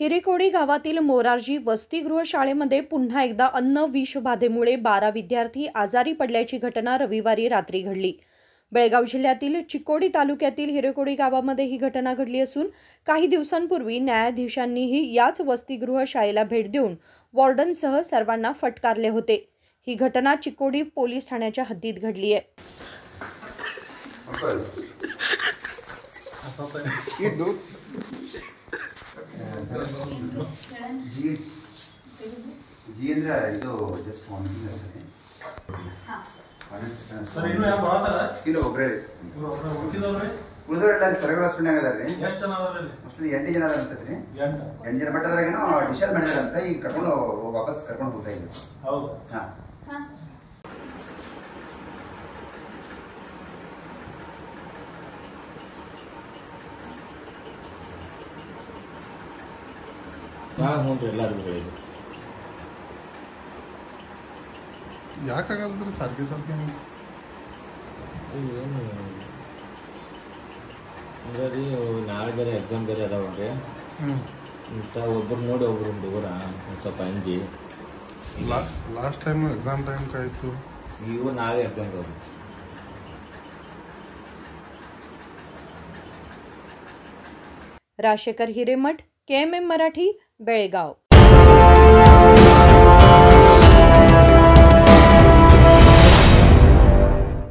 हिरेकोडी गावातील मोरारजी वसतिगृह शाळेमध्ये पुन्हा एकदा अन्न विषबाधेमुळे 12 विद्यार्थी आजारी पडल्याची घटना रविवारी रात्री घडली। बेळगाव जिल्ह्यातील चिकोडी तालुक्यातील हिरेकोडी गावामध्ये ही घटना घडली असून काही दिवसांपूर्वी न्यायाधीशांनीही याच वसतिगृह शाळेला भेट देऊन वॉर्डनसह सर्वांना फटकारले होते। ही घटना चिकोडी पोलीस ठाण्याच्या हद्दीत घडली आहे। ಸರ್ ಇನ್ನು ಯಾವ ಬರತಾರ ಕಿಲೋ ಒಬ್ರೆ ಉಳಿದವ್ರೆ ಉಳಿದವರೆಲ್ಲ ಸರ್ಕಾರ ಹಾಸ್ಪಿಟಲ್ ಆಗದಾರೆ ಎಷ್ಟು ಜನ ಅದರಲ್ಲಿ ಮೋಸ್ಟ್ಲಿ 8 ಜನ ಅನ್ಸುತ್ತೆ 8 ಜನ ಬಟ್ ಅದ್ರಾಗೇನೋ ಡಿಸೈಡ್ ಮಾಡಿದಾರೆ ಅಂತ ಈಗ ಕರ್ಕೊಂಡು ವಾಪಸ್ ಕರ್ಕೊಂಡು ಹೋಗ್ತಾ ಇದ್ದಾರೆ। ಹೌದು ಹಾ ಎಲ್ಲರಿಗೂ ಯಾಕಾಗಲ್ರಿ ಸಾರಿಗೆ ಏನು ಅಂದ್ರೆ ರೀ ನಾಳೆ ಬೇರೆ ಎಕ್ಸಾಮ್ ಬೇರೆ ಅದಾವಲ್ರಿ ಇಂಥ ಒಬ್ರು ನೋಡಿ ಒಬ್ರು ದೂರ ಒಂದು ಸ್ವಲ್ಪ ಅಂಜಿ ಲಾಸ್ಟ್ ಟೈಮ್ ಎಕ್ಸಾಮ್ ಟೈಮ್ ಆಯಿತು ಇವು ನಾಳೆ ಎಕ್ಸಾಮ್ ಅದಾವ। राजशेखर हिरेमठ, KMM मराठी, बेळगाव।